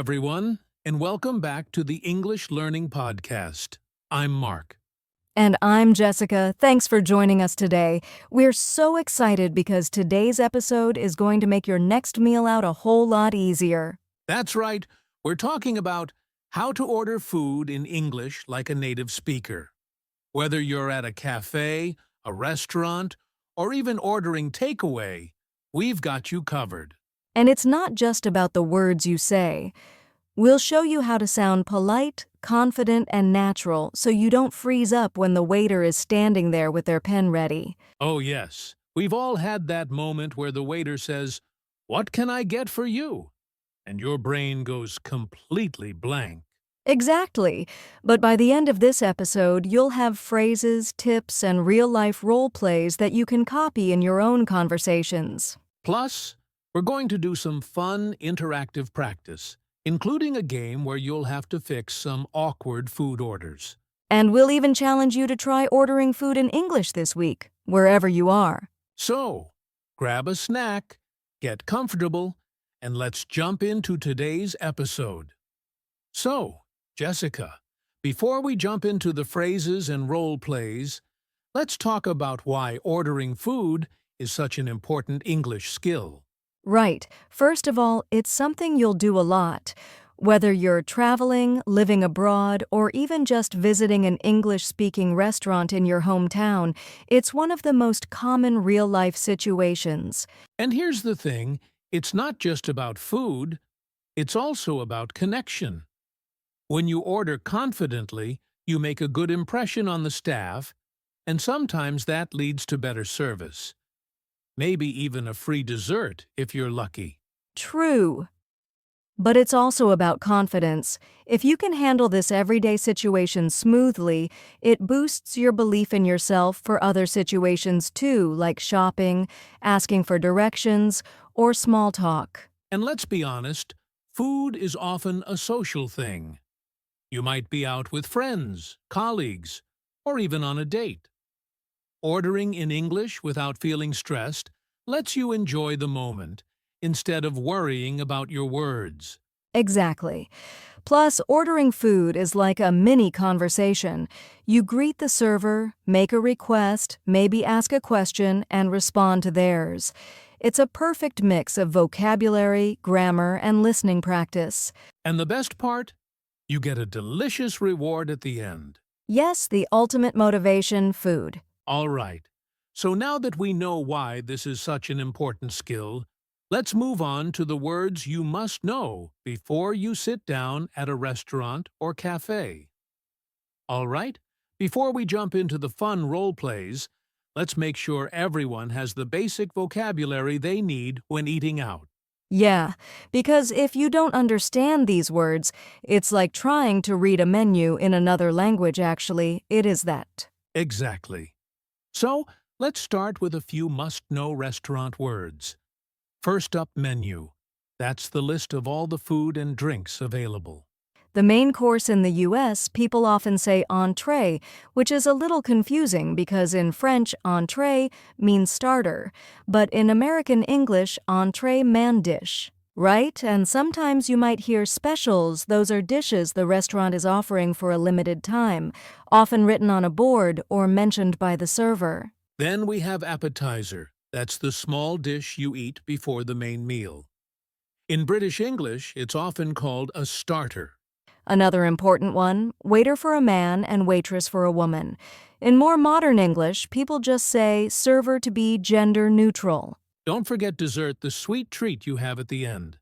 everyone, and welcome back to the English Learning Podcast. I'm Mark. And I'm Jessica. Thanks for joining us today. We're so excited because today's episode is going to make your next meal out a whole lot easier. That's right, we're talking about how to order food in English like a native speaker. Whether you're at a cafe, a restaurant, or even ordering takeaway, we've got you covered. And it's not just about the words you say. We'll show you how to sound polite, confident, and natural so you don't freeze up when the waiter is standing there with their pen ready. Oh yes, we've all had that moment where the waiter says, "What can I get for you?" And your brain goes completely blank. Exactly. But by the end of this episode, you'll have phrases, tips, and real-life role plays that you can copy in your own conversations. Plus, we're going to do some fun, interactive practice, including a game where you'll have to fix some awkward food orders. And we'll even challenge you to try ordering food in English this week, wherever you are. So, grab a snack, get comfortable, and let's jump into today's episode. So, Jessica, before we jump into the phrases and role plays, let's talk about why ordering food is such an important English skill. Right. First of all, it's something you'll do a lot. Whether you're traveling, living abroad, or even just visiting an English-speaking restaurant in your hometown, it's one of the most common real-life situations. And here's the thing, it's not just about food, it's also about connection. When you order confidently, you make a good impression on the staff, and sometimes that leads to better service. Maybe even a free dessert if you're lucky. True. But it's also about confidence. If you can handle this everyday situation smoothly, it boosts your belief in yourself for other situations too, like shopping, asking for directions, or small talk. And let's be honest, food is often a social thing. You might be out with friends, colleagues, or even on a date. Ordering in English without feeling stressed lets you enjoy the moment instead of worrying about your words. Exactly. Plus, ordering food is like a mini conversation. You greet the server, make a request, maybe ask a question, and respond to theirs. It's a perfect mix of vocabulary, grammar, and listening practice. And the best part? You get a delicious reward at the end. Yes, the ultimate motivation, food. All right. So now that we know why this is such an important skill, let's move on to the words you must know before you sit down at a restaurant or cafe. All right? Before we jump into the fun role plays, let's make sure everyone has the basic vocabulary they need when eating out. Yeah, because if you don't understand these words, it's like trying to read a menu in another language actually. It is that. Exactly. So, let's start with a few must-know restaurant words. First up, menu. That's the list of all the food and drinks available. The main course in the US, people often say entrée, which is a little confusing because in French, entrée means starter, but in American English, entrée main dish. Right? And sometimes you might hear specials. Those are dishes the restaurant is offering for a limited time, often written on a board or mentioned by the server. Then we have appetizer. That's the small dish you eat before the main meal. In British English, it's often called a starter. Another important one, waiter for a man and waitress for a woman. In more modern English, people just say server to be gender neutral. Don't forget dessert, the sweet treat you have at the end,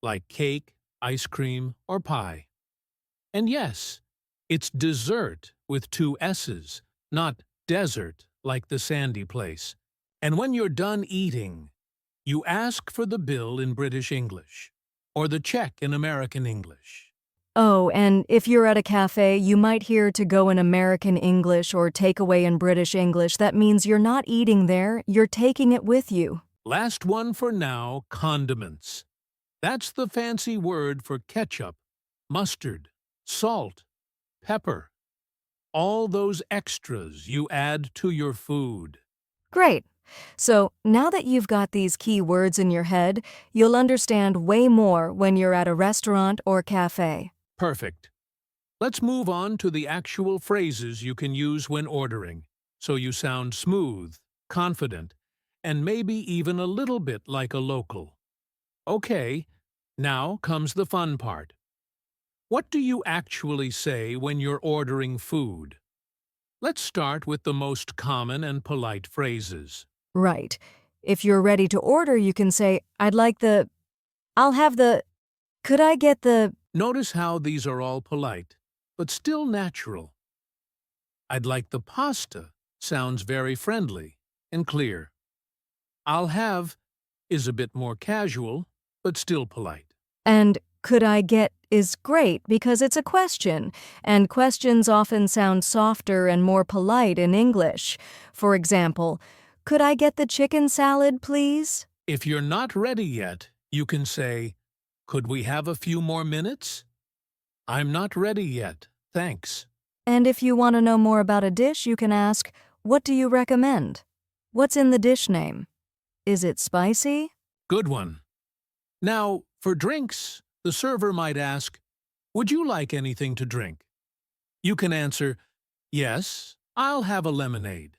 like cake, ice cream, or pie. And yes, it's dessert with two S's, not desert like the sandy place. And when you're done eating, you ask for the bill in British English, or the check in American English. Oh, and if you're at a cafe, you might hear to go in American English or takeaway in British English. That means you're not eating there, you're taking it with you. Last one for now, condiments. That's the fancy word for ketchup, mustard, salt, pepper. All those extras you add to your food. Great. So now that you've got these key words in your head, you'll understand way more when you're at a restaurant or cafe. Perfect. Let's move on to the actual phrases you can use when ordering, so you sound smooth, confident, and maybe even a little bit like a local. Okay, now comes the fun part. What do you actually say when you're ordering food? Let's start with the most common and polite phrases. Right. If you're ready to order, you can say, I'll have could I get Notice how these are all polite, but still natural. I'd like the pasta sounds very friendly and clear. I'll have is a bit more casual, but still polite. and could I get is great because it's a question, and questions often sound softer and more polite in English. For example, could I get the chicken salad, please? If you're not ready yet, you can say, "Could we have a few more minutes? I'm not ready yet, thanks." And if you want to know more about a dish, you can ask, what do you recommend? What's in the dish name? Is it spicy? Good one. Now, for drinks, the server might ask, "Would you like anything to drink?" You can answer, "Yes, I'll have a lemonade.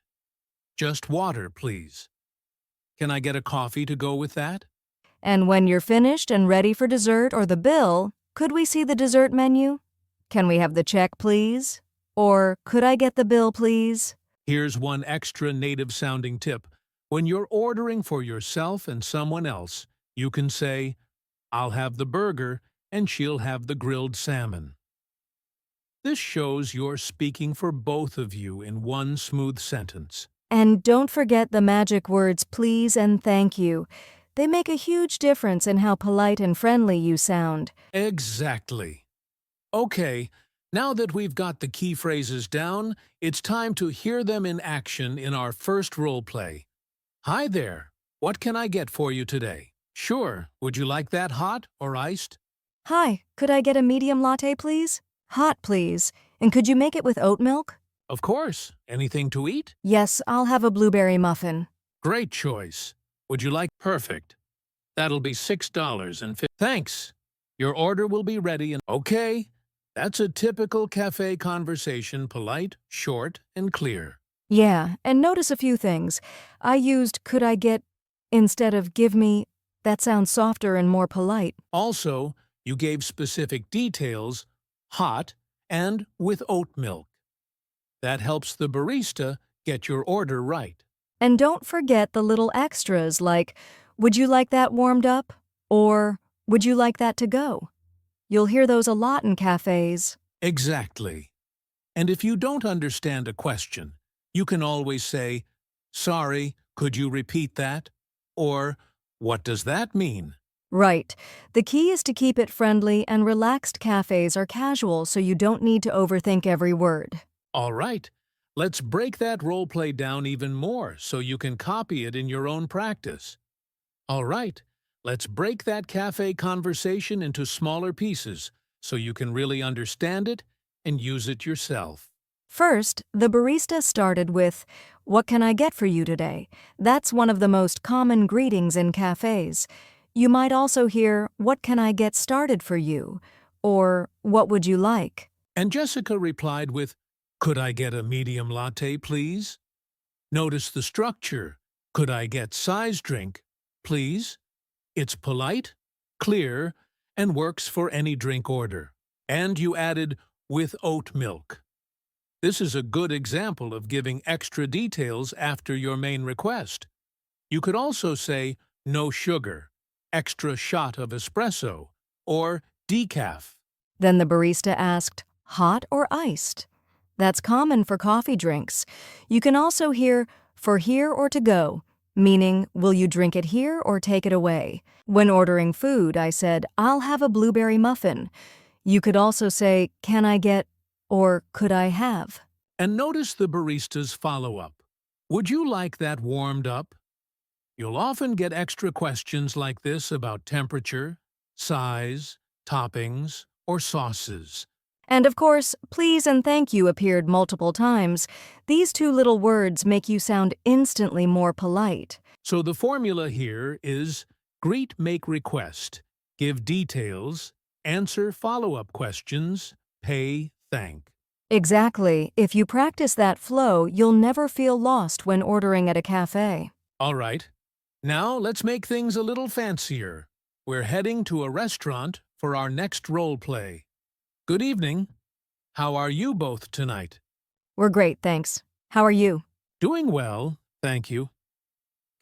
Just water, please. Can I get a coffee to go with that?" And when you're finished and ready for dessert or the bill, could we see the dessert menu? Can we have the check, please? Or could I get the bill, please? Here's one extra native-sounding tip. When you're ordering for yourself and someone else, you can say, "I'll have the burger and she'll have the grilled salmon." This shows you're speaking for both of you in one smooth sentence. And don't forget the magic words please and thank you. They make a huge difference in how polite and friendly you sound. Exactly. Okay, now that we've got the key phrases down, it's time to hear them in action in our first role play. Hi there. What can I get for you today? Sure. Would you like that hot or iced? Hi, could I get a medium latte, please? Hot, please. And could you make it with oat milk? Of course. Anything to eat? Yes, I'll have a blueberry muffin. Great choice. Would you like perfect? That'll be $6.50. Thanks. Your order will be ready in okay. That's a typical cafe conversation, polite, short, and clear. Yeah, and notice a few things. I used could I get instead of give me. That sounds softer and more polite. Also, you gave specific details, hot and with oat milk. That helps the barista get your order right. And don't forget the little extras like, would you like that warmed up? Or, would you like that to go? You'll hear those a lot in cafes. Exactly. And if you don't understand a question, you can always say, "Sorry, could you repeat that?" Or, "What does that mean?" Right. The key is to keep it friendly, and relaxed cafes are casual so you don't need to overthink every word. All right, let's break that role play down even more so you can copy it in your own practice. All right, let's break that cafe conversation into smaller pieces so you can really understand it and use it yourself. First, the barista started with, what can I get for you today? That's one of the most common greetings in cafes. You might also hear, what can I get started for you? Or, what would you like? And Jessica replied with, "Could I get a medium latte, please?" Notice the structure. "Could I get size drink, please?" It's polite, clear, and works for any drink order. And you added, "with oat milk." This is a good example of giving extra details after your main request. You could also say, "no sugar," "extra shot of espresso," or "decaf." Then the barista asked, hot or iced? That's common for coffee drinks. You can also hear, for here or to go, meaning, will you drink it here or take it away? When ordering food, I said, I'll have a blueberry muffin. You could also say, can I get, or could I have? And notice the barista's follow-up. "Would you like that warmed up?" You'll often get extra questions like this about temperature, size, toppings, or sauces. And of course, please and thank you appeared multiple times. These two little words make you sound instantly more polite. So the formula here is greet, make request, give details, answer follow-up questions, pay, thank. Exactly. If you practice that flow, you'll never feel lost when ordering at a cafe. All right. Now let's make things a little fancier. We're heading to a restaurant for our next role play. Good evening. How are you both tonight? We're great, thanks. How are you? Doing well, thank you.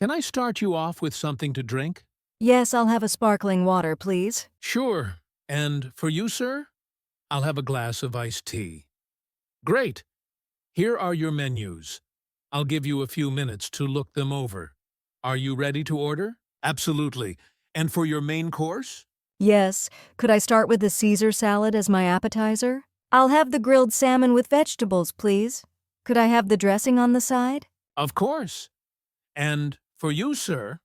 Can I start you off with something to drink? Yes, I'll have a sparkling water, please. Sure. And for you, sir? I'll have a glass of iced tea. Great. Here are your menus. I'll give you a few minutes to look them over. Are you ready to order? Absolutely. And for your main course? Yes. Could I start with the Caesar salad as my appetizer? I'll have the grilled salmon with vegetables, please. Could I have the dressing on the side? Of course. And for you, sir,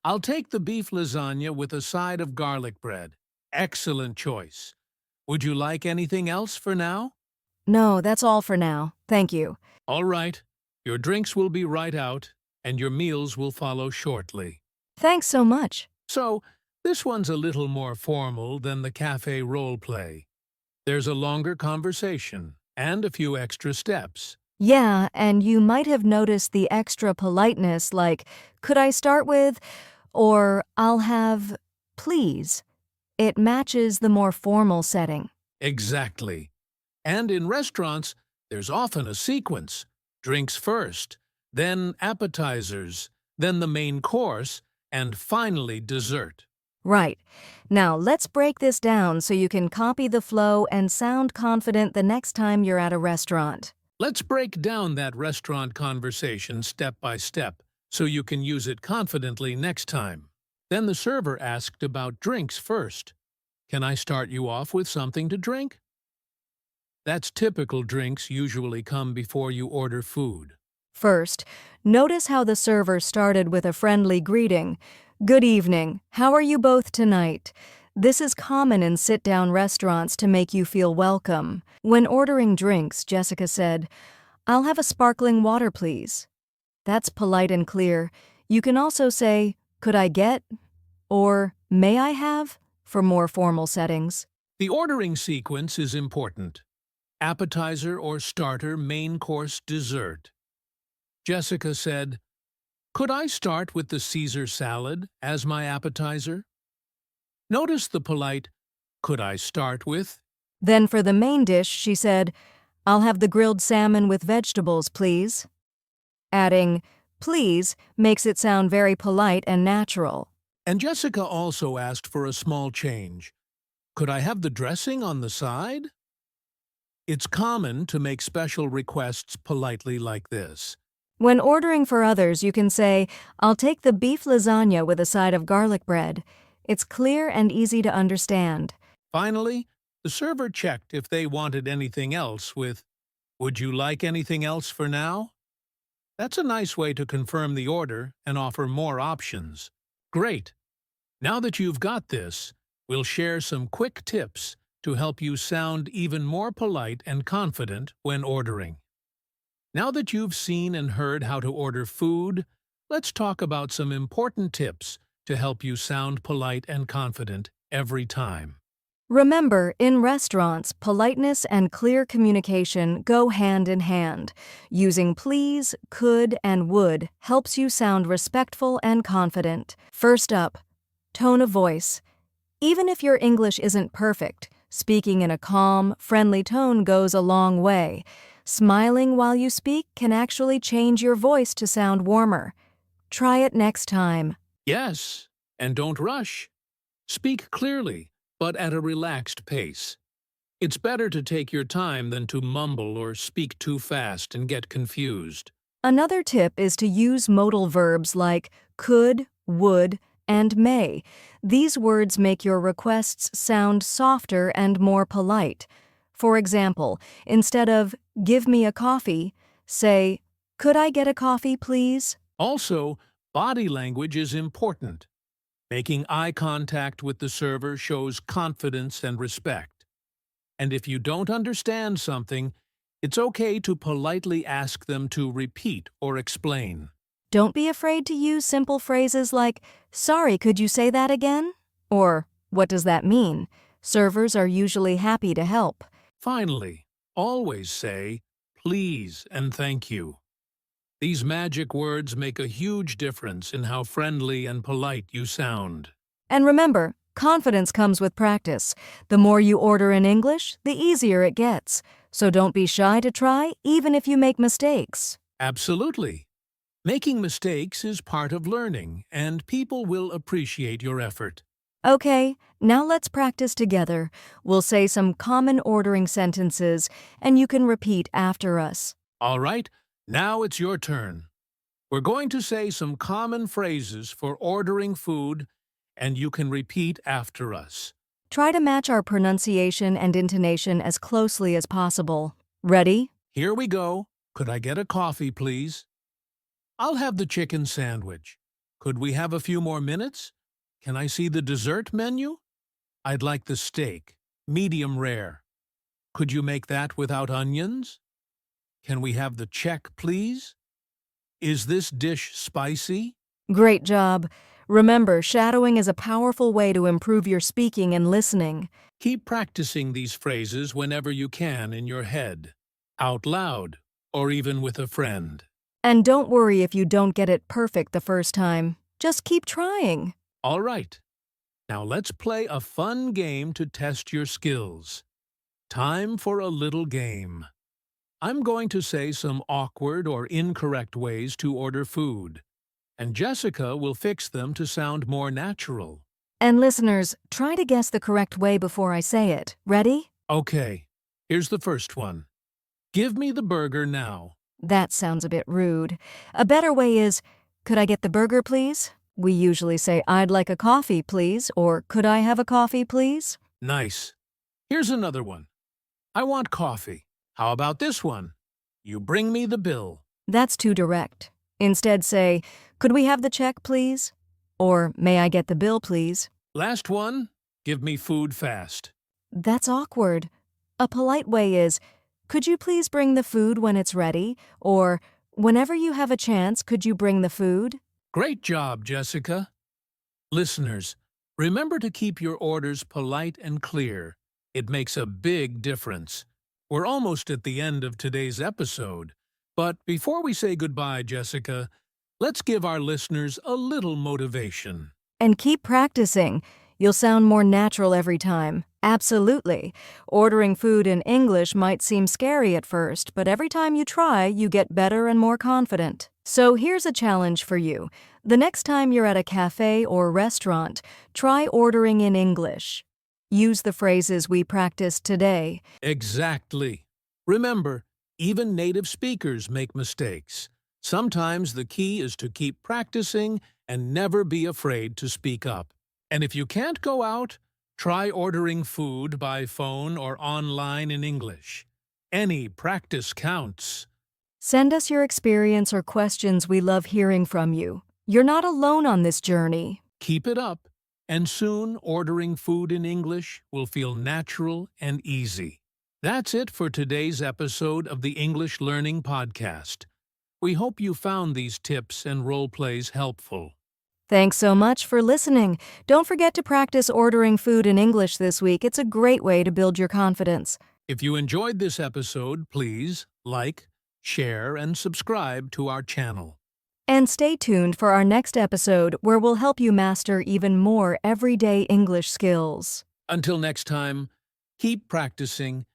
I'll take the beef lasagna with a side of garlic bread. Excellent choice. Would you like anything else for now? No, that's all for now. Thank you. All right. Your drinks will be right out, and your meals will follow shortly. Thanks so much. So, this one's a little more formal than the cafe role play. There's a longer conversation and a few extra steps. Yeah, and you might have noticed the extra politeness like, could I start with, or I'll have, please. It matches the more formal setting. Exactly. And in restaurants, there's often a sequence. Drinks first, then appetizers, then the main course, and finally dessert. Right. Now let's break this down so you can copy the flow and sound confident the next time you're at a restaurant. Let's break down that restaurant conversation step by step so you can use it confidently next time. Then the server asked about drinks first. Can I start you off with something to drink? That's typical. Drinks usually come before you order food. First, notice how the server started with a friendly greeting. Good evening. How are you both tonight? This is common in sit-down restaurants to make you feel welcome. When ordering drinks, Jessica said, I'll have a sparkling water, please. That's polite and clear. You can also say, could I get? Or may I have? For more formal settings. The ordering sequence is important. Appetizer or starter, main course, dessert. Jessica said, could I start with the Caesar salad as my appetizer? Notice the polite, could I start with? Then for the main dish, she said, I'll have the grilled salmon with vegetables, please. Adding, please, makes it sound very polite and natural. And Jessica also asked for a small change. Could I have the dressing on the side? It's common to make special requests politely like this. When ordering for others, you can say, I'll take the beef lasagna with a side of garlic bread. It's clear and easy to understand. Finally, the server checked if they wanted anything else with, would you like anything else for now? That's a nice way to confirm the order and offer more options. Great! Now that you've got this, we'll share some quick tips to help you sound even more polite and confident when ordering. Now that you've seen and heard how to order food, let's talk about some important tips to help you sound polite and confident every time. Remember, in restaurants, politeness and clear communication go hand in hand. Using please, could, and would helps you sound respectful and confident. First up, tone of voice. Even if your English isn't perfect, speaking in a calm, friendly tone goes a long way. Smiling while you speak can actually change your voice to sound warmer. Try it next time. Yes, and don't rush. Speak clearly, but at a relaxed pace. It's better to take your time than to mumble or speak too fast and get confused. Another tip is to use modal verbs like could, would, and may. These words make your requests sound softer and more polite. For example, instead of give me a coffee, say, could I get a coffee, please? Also, body language is important. Making eye contact with the server shows confidence and respect. And if you don't understand something, it's okay to politely ask them to repeat or explain. Don't be afraid to use simple phrases like, "Sorry, could you say that again?" Or, "What does that mean?" Servers are usually happy to help. Finally, always say, please and thank you. These magic words make a huge difference in how friendly and polite you sound. And remember, confidence comes with practice. The more you order in English, the easier it gets. So don't be shy to try, even if you make mistakes. Absolutely. Making mistakes is part of learning, and people will appreciate your effort. Okay, now let's practice together. We'll say some common ordering sentences, and you can repeat after us. All right, now it's your turn. We're going to say some common phrases for ordering food, and you can repeat after us. Try to match our pronunciation and intonation as closely as possible. Ready? Here we go. Could I get a coffee, please? I'll have the chicken sandwich. Could we have a few more minutes? Can I see the dessert menu? I'd like the steak, medium rare. Could you make that without onions? Can we have the check, please? Is this dish spicy? Great job. Remember, shadowing is a powerful way to improve your speaking and listening. Keep practicing these phrases whenever you can in your head, out loud, or even with a friend. And don't worry if you don't get it perfect the first time. Just keep trying. All right. Now let's play a fun game to test your skills. Time for a little game. I'm going to say some awkward or incorrect ways to order food, and Jessica will fix them to sound more natural. And listeners, try to guess the correct way before I say it. Ready? Okay, here's the first one. Give me the burger now. That sounds a bit rude. A better way is, "Could I get the burger, please?" We usually say, "I'd like a coffee, please," or "Could I have a coffee, please?" Nice. Here's another one. I want coffee. How about this one? You bring me the bill. That's too direct. Instead say, "Could we have the check, please?" Or, "May I get the bill, please?" Last one. Give me food fast. That's awkward. A polite way is, "Could you please bring the food when it's ready?" Or, "Whenever you have a chance, could you bring the food?" Great job, Jessica. Listeners, remember to keep your orders polite and clear. It makes a big difference. We're almost at the end of today's episode, but before we say goodbye, Jessica, let's give our listeners a little motivation. And keep practicing. You'll sound more natural every time. Absolutely. Ordering food in English might seem scary at first, but every time you try, you get better and more confident. So here's a challenge for you. The next time you're at a cafe or restaurant, try ordering in English. Use the phrases we practiced today. Exactly. Remember, even native speakers make mistakes. Sometimes the key is to keep practicing and never be afraid to speak up. And if you can't go out, try ordering food by phone or online in English. Any practice counts. Send us your experience or questions. We love hearing from you. You're not alone on this journey. Keep it up, and soon ordering food in English will feel natural and easy. That's it for today's episode of the English Learning Podcast. We hope you found these tips and role plays helpful. Thanks so much for listening. Don't forget to practice ordering food in English this week. It's a great way to build your confidence. If you enjoyed this episode, please like, share, and subscribe to our channel. And stay tuned for our next episode where we'll help you master even more everyday English skills. Until next time, keep practicing